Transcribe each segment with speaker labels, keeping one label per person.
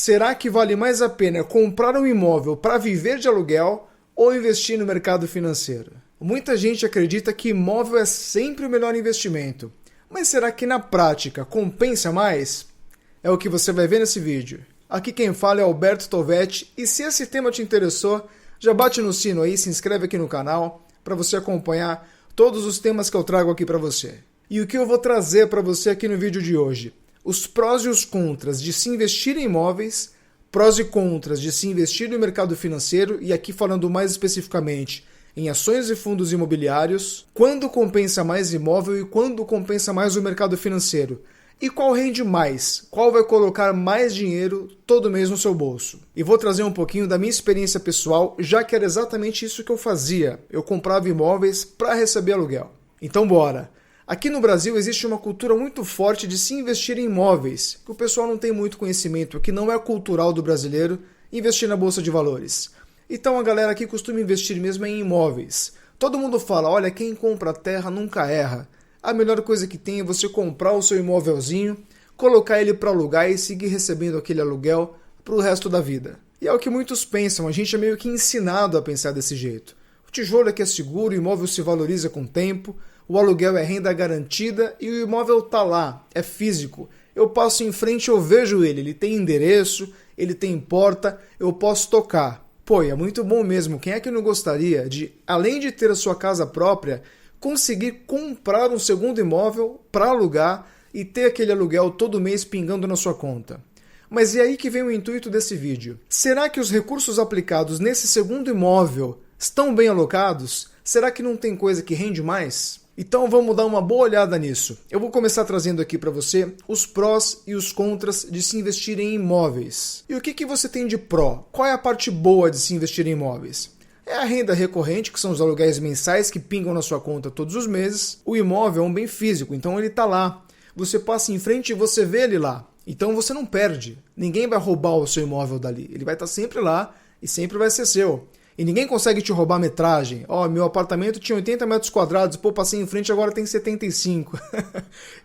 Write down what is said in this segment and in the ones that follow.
Speaker 1: Será que vale mais a pena comprar um imóvel para viver de aluguel ou investir no mercado financeiro? Muita gente acredita que imóvel é sempre o melhor investimento, mas será que na prática compensa mais? É o que você vai ver nesse vídeo. Aqui quem fala é Alberto Tovetti e se esse tema te interessou, já bate no sino aí, se inscreve aqui no canal para você acompanhar todos os temas que eu trago aqui para você. E o que eu vou trazer para você aqui no vídeo de hoje? Os prós e os contras de se investir em imóveis, prós e contras de se investir no mercado financeiro e aqui falando mais especificamente em ações e fundos imobiliários, quando compensa mais imóvel e quando compensa mais o mercado financeiro. E qual rende mais? Qual vai colocar mais dinheiro todo mês no seu bolso? E vou trazer um pouquinho da minha experiência pessoal, já que era exatamente isso que eu fazia. Eu comprava imóveis para receber aluguel. Então bora! Aqui no Brasil existe uma cultura muito forte de se investir em imóveis, que o pessoal não tem muito conhecimento, que não é cultural do brasileiro investir na Bolsa de Valores. Então a galera aqui costuma investir mesmo em imóveis. Todo mundo fala, olha, quem compra terra nunca erra. A melhor coisa que tem é você comprar o seu imóvelzinho, colocar ele para alugar e seguir recebendo aquele aluguel para o resto da vida. E é o que muitos pensam, a gente é meio que ensinado a pensar desse jeito. O tijolo é que é seguro, o imóvel se valoriza com o tempo, o aluguel é renda garantida e o imóvel tá lá, é físico. Eu passo em frente e eu vejo ele tem endereço, ele tem porta, eu posso tocar. Pô, é muito bom mesmo, quem é que não gostaria de, além de ter a sua casa própria, conseguir comprar um segundo imóvel para alugar e ter aquele aluguel todo mês pingando na sua conta? Mas e aí que vem o intuito desse vídeo. Será que os recursos aplicados nesse segundo imóvel estão bem alocados? Será que não tem coisa que rende mais? Então vamos dar uma boa olhada nisso. Eu vou começar trazendo aqui para você os prós e os contras de se investir em imóveis. E o que você tem de pró? Qual é a parte boa de se investir em imóveis? É a renda recorrente, que são os aluguéis mensais que pingam na sua conta todos os meses. O imóvel é um bem físico, então ele está lá. Você passa em frente e você vê ele lá. Então você não perde. Ninguém vai roubar o seu imóvel dali. Ele vai estar sempre lá e sempre vai ser seu. E ninguém consegue te roubar a metragem. Meu apartamento tinha 80 metros quadrados, passei em frente, agora tem 75.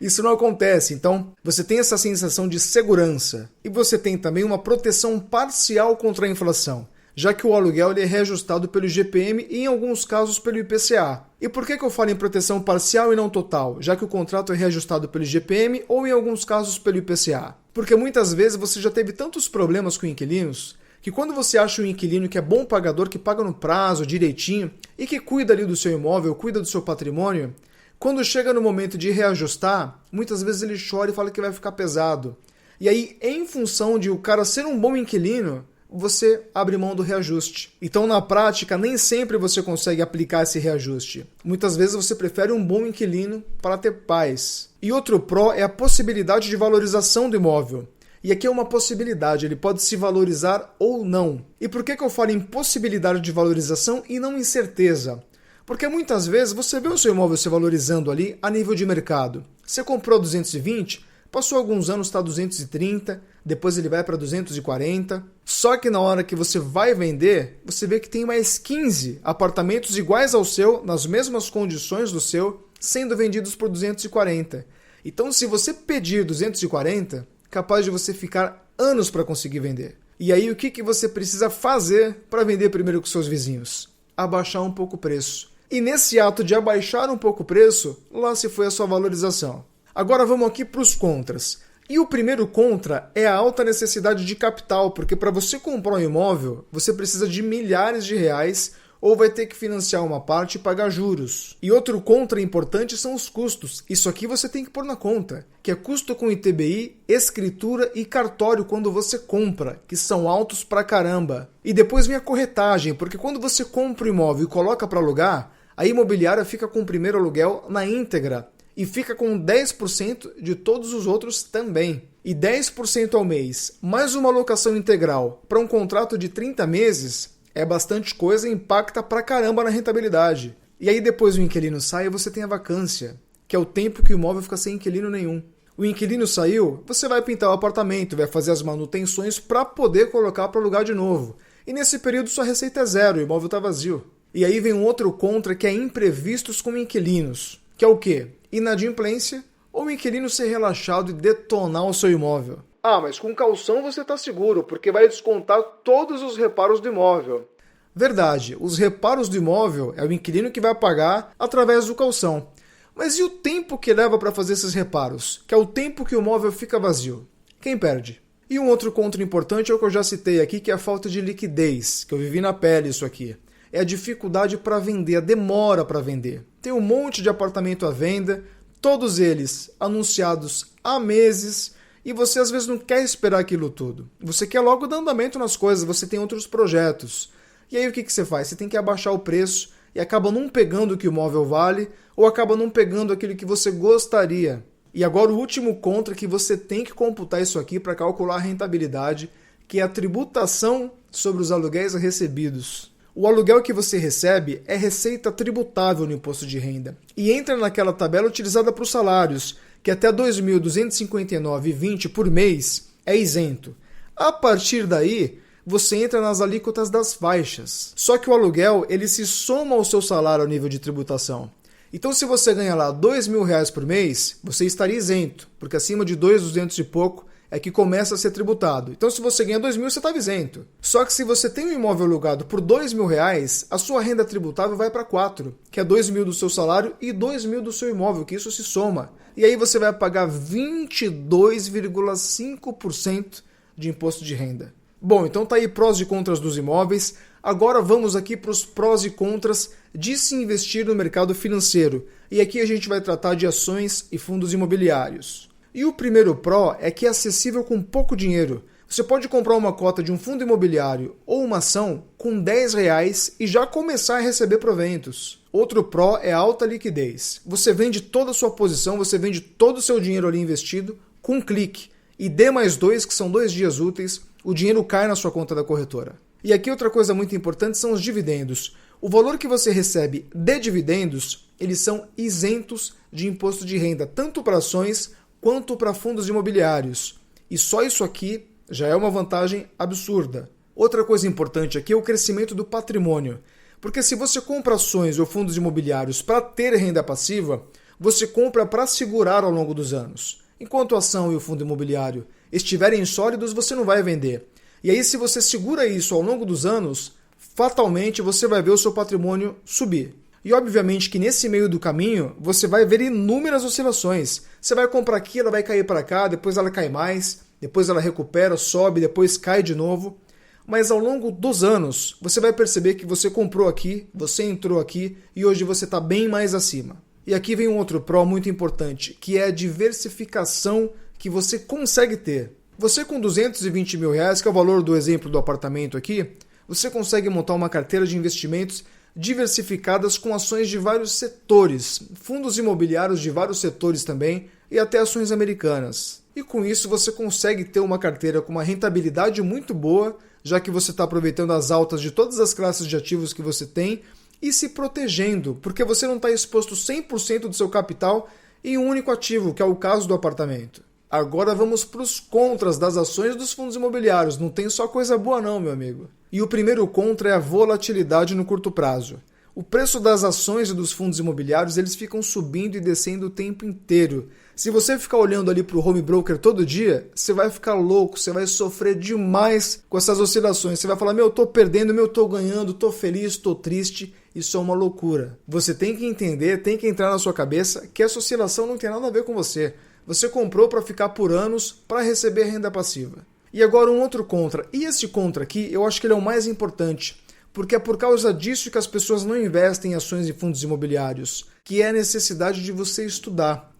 Speaker 1: Isso não acontece. Então, você tem essa sensação de segurança. E você tem também uma proteção parcial contra a inflação, já que o aluguel ele é reajustado pelo IGPM e, em alguns casos, pelo IPCA. E por que eu falo em proteção parcial e não total? Já que o contrato é reajustado pelo IGPM ou, em alguns casos, pelo IPCA. Porque muitas vezes você já teve tantos problemas com inquilinos que quando você acha um inquilino que é bom pagador, que paga no prazo, direitinho, e que cuida ali do seu imóvel, cuida do seu patrimônio, quando chega no momento de reajustar, muitas vezes ele chora e fala que vai ficar pesado. E aí, em função de o cara ser um bom inquilino, você abre mão do reajuste. Então, na prática, nem sempre você consegue aplicar esse reajuste. Muitas vezes você prefere um bom inquilino para ter paz. E outro pró é a possibilidade de valorização do imóvel. E aqui é uma possibilidade, ele pode se valorizar ou não. E por que eu falo em possibilidade de valorização e não em certeza? Porque muitas vezes você vê o seu imóvel se valorizando ali a nível de mercado. Você comprou 220, passou alguns anos está 230, depois ele vai para 240. Só que na hora que você vai vender, você vê que tem mais 15 apartamentos iguais ao seu, nas mesmas condições do seu, sendo vendidos por 240. Então se você pedir 240... capaz de você ficar anos para conseguir vender. E aí o que você precisa fazer para vender primeiro com seus vizinhos? Abaixar um pouco o preço. E nesse ato de abaixar um pouco o preço, lá se foi a sua valorização. Agora vamos aqui para os contras. E o primeiro contra é a alta necessidade de capital, porque para você comprar um imóvel, você precisa de milhares de reais ou vai ter que financiar uma parte e pagar juros. E outro contra importante são os custos. Isso aqui você tem que pôr na conta, que é custo com ITBI, escritura e cartório quando você compra, que são altos pra caramba. E depois vem a corretagem, porque quando você compra o imóvel e coloca para alugar, a imobiliária fica com o primeiro aluguel na íntegra e fica com 10% de todos os outros também. E 10% ao mês, mais uma alocação integral para um contrato de 30 meses... é bastante coisa e impacta pra caramba na rentabilidade. E aí depois o inquilino sai e você tem a vacância, que é o tempo que o imóvel fica sem inquilino nenhum. O inquilino saiu, você vai pintar o apartamento, vai fazer as manutenções para poder colocar para alugar de novo. E nesse período sua receita é zero, o imóvel está vazio. E aí vem um outro contra que é imprevistos com inquilinos, que é o quê? Inadimplência ou o inquilino ser relaxado e detonar o seu imóvel. Ah, mas com caução você está seguro, porque vai descontar todos os reparos do imóvel. Verdade, os reparos do imóvel é o inquilino que vai pagar através do caução. Mas e o tempo que leva para fazer esses reparos? Que é o tempo que o imóvel fica vazio. Quem perde? E um outro contra importante é o que eu já citei aqui, que é a falta de liquidez, que eu vivi na pele isso aqui. É a dificuldade para vender, a demora para vender. Tem um monte de apartamento à venda, todos eles anunciados há meses, e você às vezes não quer esperar aquilo tudo. Você quer logo dar andamento nas coisas, você tem outros projetos. E aí o que você faz? Você tem que abaixar o preço e acaba não pegando o que o imóvel vale ou acaba não pegando aquilo que você gostaria. E agora o último contra que você tem que computar isso aqui para calcular a rentabilidade, que é a tributação sobre os aluguéis recebidos. O aluguel que você recebe é receita tributável no imposto de renda e entra naquela tabela utilizada para os salários, que até R$ 2.259,20 por mês é isento. A partir daí, você entra nas alíquotas das faixas. Só que o aluguel ele se soma ao seu salário ao nível de tributação. Então, se você ganha lá R$ 2.000 por mês, você estaria isento, porque acima de 2.200 e pouco é que começa a ser tributado. Então, se você ganha 2.000, você estava isento. Só que se você tem um imóvel alugado por R$ 2.000, a sua renda tributável vai para 4, que é 2.000 do seu salário e 2.000 do seu imóvel, que isso se soma. E aí você vai pagar 22,5% de imposto de renda. Bom, então tá aí prós e contras dos imóveis. Agora vamos aqui para os prós e contras de se investir no mercado financeiro. E aqui a gente vai tratar de ações e fundos imobiliários. E o primeiro pró é que é acessível com pouco dinheiro. Você pode comprar uma cota de um fundo imobiliário ou uma ação com R$10 e já começar a receber proventos. Outro pró é a alta liquidez. Você vende toda a sua posição, você vende todo o seu dinheiro ali investido com um clique. E D+2, que são 2 dias úteis, o dinheiro cai na sua conta da corretora. E aqui outra coisa muito importante são os dividendos. O valor que você recebe de dividendos, eles são isentos de imposto de renda, tanto para ações quanto para fundos imobiliários. E só isso aqui já é uma vantagem absurda. Outra coisa importante aqui é o crescimento do patrimônio. Porque se você compra ações ou fundos imobiliários para ter renda passiva, você compra para segurar ao longo dos anos. Enquanto a ação e o fundo imobiliário estiverem sólidos, você não vai vender. E aí, se você segura isso ao longo dos anos, fatalmente você vai ver o seu patrimônio subir. E obviamente que nesse meio do caminho, você vai ver inúmeras oscilações. Você vai comprar aqui, ela vai cair para cá, depois ela cai mais, depois ela recupera, sobe, depois cai de novo. Mas ao longo dos anos, você vai perceber que você comprou aqui, você entrou aqui e hoje você está bem mais acima. E aqui vem um outro pró muito importante, que é a diversificação que você consegue ter. Você com R$220 mil, que é o valor do exemplo do apartamento aqui, você consegue montar uma carteira de investimentos diversificadas com ações de vários setores, fundos imobiliários de vários setores também e até ações americanas. E com isso você consegue ter uma carteira com uma rentabilidade muito boa, já que você está aproveitando as altas de todas as classes de ativos que você tem e se protegendo, porque você não está exposto 100% do seu capital em um único ativo, que é o caso do apartamento. Agora vamos para os contras das ações dos fundos imobiliários. Não tem só coisa boa não, meu amigo. E o primeiro contra é a volatilidade no curto prazo. O preço das ações e dos fundos imobiliários eles ficam subindo e descendo o tempo inteiro. Se você ficar olhando ali para o home broker todo dia, você vai ficar louco, você vai sofrer demais com essas oscilações. Você vai falar, meu, eu tô perdendo, meu, eu tô ganhando, tô feliz, tô triste. Isso é uma loucura. Você tem que entender, tem que entrar na sua cabeça que essa oscilação não tem nada a ver com você. Você comprou para ficar por anos para receber renda passiva. E agora um outro contra. E esse contra aqui, eu acho que ele é o mais importante, porque é por causa disso que as pessoas não investem em ações e fundos imobiliários, que é a necessidade de você estudar.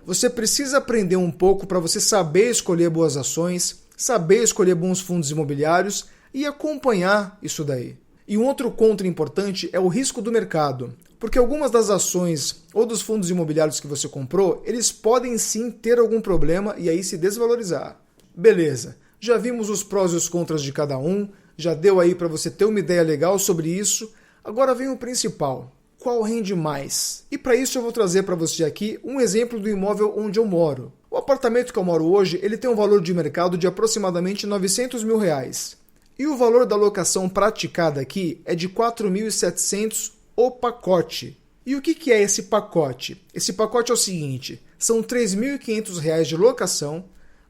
Speaker 1: Você precisa aprender um pouco para você saber escolher boas ações, saber escolher bons fundos imobiliários e acompanhar isso daí. E um outro contra importante é o risco do mercado, porque algumas das ações ou dos fundos imobiliários que você comprou, eles podem sim ter algum problema e aí se desvalorizar. Beleza, já vimos os prós e os contras de cada um, já deu aí para você ter uma ideia legal sobre isso. Agora vem o principal, qual rende mais? E para isso eu vou trazer para você aqui um exemplo do imóvel onde eu moro. O apartamento que eu moro hoje, ele tem um valor de mercado de aproximadamente R$900 mil. E o valor da locação praticada aqui é de R$4.700 o pacote. E o que é esse pacote? Esse pacote é o seguinte, são R$3.500 de locação,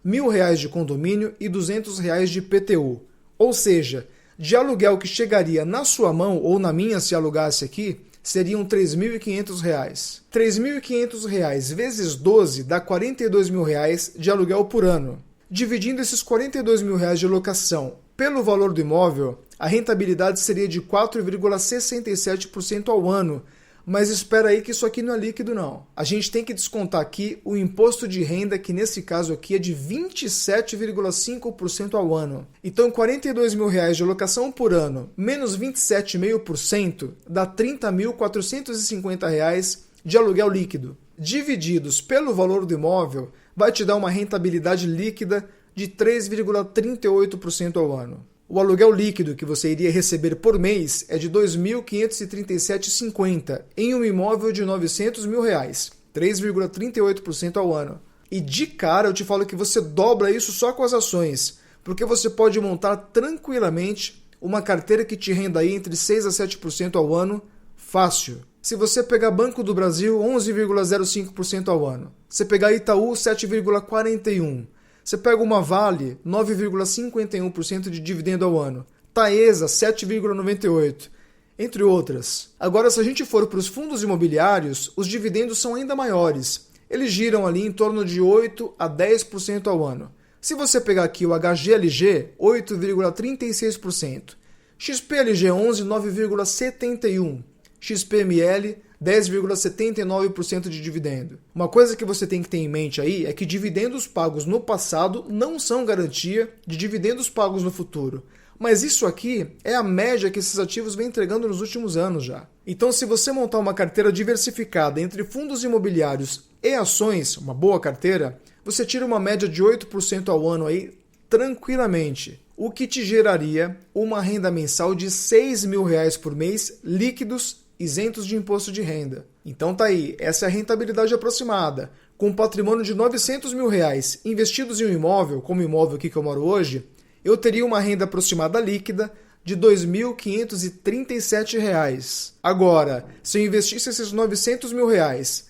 Speaker 1: R$ 1.000 de condomínio e R$ 200 de IPTU. Ou seja, de aluguel que chegaria na sua mão, ou na minha se alugasse aqui, seriam R$ 3.500. R$ 3.500 vezes 12 dá R$ 42.000 de aluguel por ano. Dividindo esses R$ 42.000 de locação pelo valor do imóvel, a rentabilidade seria de 4,67% ao ano. Mas espera aí que isso aqui não é líquido não. A gente tem que descontar aqui o imposto de renda, que nesse caso aqui é de 27,5% ao ano. Então R$ 42.000 de alocação por ano, menos 27,5% dá R$ 30.450 de aluguel líquido. Divididos pelo valor do imóvel, vai te dar uma rentabilidade líquida de 3,38% ao ano. O aluguel líquido que você iria receber por mês é de R$ 2.537,50 em um imóvel de R$ 900 mil, 3,38% ao ano. E de cara eu te falo que você dobra isso só com as ações, porque você pode montar tranquilamente uma carteira que te renda aí entre 6% a 7% ao ano, fácil. Se você pegar Banco do Brasil, 11,05% ao ano. Se pegar Itaú, 7,41%. Você pega uma Vale, 9,51% de dividendo ao ano. Taesa, 7,98%, entre outras. Agora, se a gente for para os fundos imobiliários, os dividendos são ainda maiores. Eles giram ali em torno de 8% a 10% ao ano. Se você pegar aqui o HGLG, 8,36%. XPLG 11, 9,71%. XPML, 10,79% de dividendo. Uma coisa que você tem que ter em mente aí é que dividendos pagos no passado não são garantia de dividendos pagos no futuro. Mas isso aqui é a média que esses ativos vêm entregando nos últimos anos já. Então, se você montar uma carteira diversificada entre fundos imobiliários e ações, uma boa carteira, você tira uma média de 8% ao ano aí tranquilamente, o que te geraria uma renda mensal de R$ 6.000 por mês líquidos, isentos de imposto de renda. Então tá aí, essa é a rentabilidade aproximada. Com um patrimônio de R$ 900 mil investidos em um imóvel, como o imóvel aqui que eu moro hoje, eu teria uma renda aproximada líquida de R$ 2.537. Agora, se eu investisse esses R$ 900 mil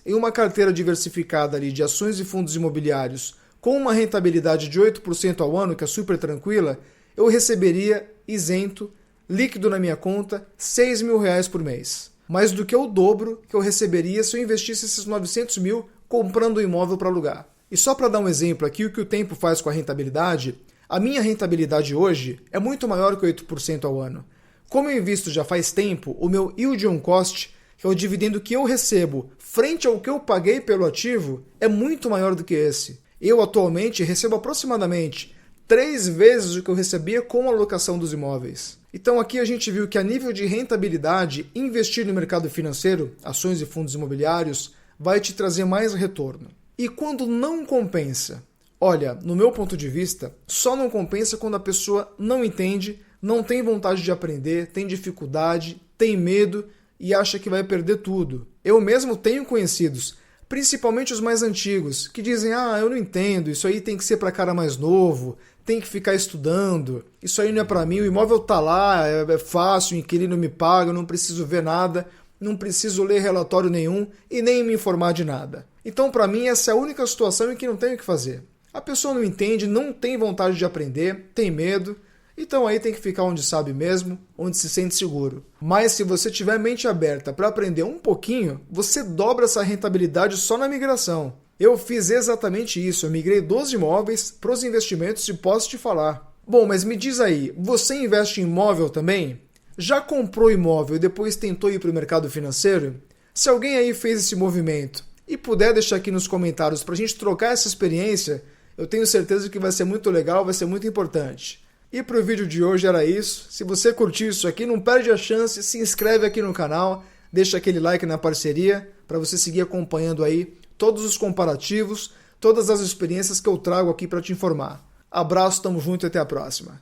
Speaker 1: em uma carteira diversificada ali de ações e fundos imobiliários com uma rentabilidade de 8% ao ano, que é super tranquila, eu receberia isento, líquido na minha conta, R$ 6.000 por mês. Mais do que o dobro que eu receberia se eu investisse esses 900 mil comprando um imóvel para alugar. E só para dar um exemplo aqui, o que o tempo faz com a rentabilidade, a minha rentabilidade hoje é muito maior que 8% ao ano. Como eu invisto já faz tempo, o meu yield on cost, que é o dividendo que eu recebo frente ao que eu paguei pelo ativo, é muito maior do que esse. Eu atualmente recebo aproximadamente 3 vezes o que eu recebia com a alocação dos imóveis. Então aqui a gente viu que a nível de rentabilidade, investir no mercado financeiro, ações e fundos imobiliários, vai te trazer mais retorno. E quando não compensa? Olha, no meu ponto de vista, só não compensa quando a pessoa não entende, não tem vontade de aprender, tem dificuldade, tem medo e acha que vai perder tudo. Eu mesmo tenho conhecidos, principalmente os mais antigos, que dizem: eu não entendo, isso aí tem que ser para cara mais novo, tem que ficar estudando, isso aí não é para mim, o imóvel tá lá, é fácil, o inquilino me paga, eu não preciso ver nada, não preciso ler relatório nenhum e nem me informar de nada. Então, para mim, essa é a única situação em que não tenho o que fazer. A pessoa não entende, não tem vontade de aprender, tem medo, então aí tem que ficar onde sabe mesmo, onde se sente seguro. Mas se você tiver mente aberta para aprender um pouquinho, você dobra essa rentabilidade só na migração. Eu fiz exatamente isso, eu migrei 12 imóveis para os investimentos e posso te falar. Bom, mas me diz aí, você investe em imóvel também? Já comprou imóvel e depois tentou ir para o mercado financeiro? Se alguém aí fez esse movimento e puder deixar aqui nos comentários para a gente trocar essa experiência, eu tenho certeza que vai ser muito legal, vai ser muito importante. E para o vídeo de hoje era isso. Se você curtiu isso aqui, não perde a chance, se inscreve aqui no canal, deixa aquele like na parceria para você seguir acompanhando aí todos os comparativos, todas as experiências que eu trago aqui para te informar. Abraço, tamo junto e até a próxima.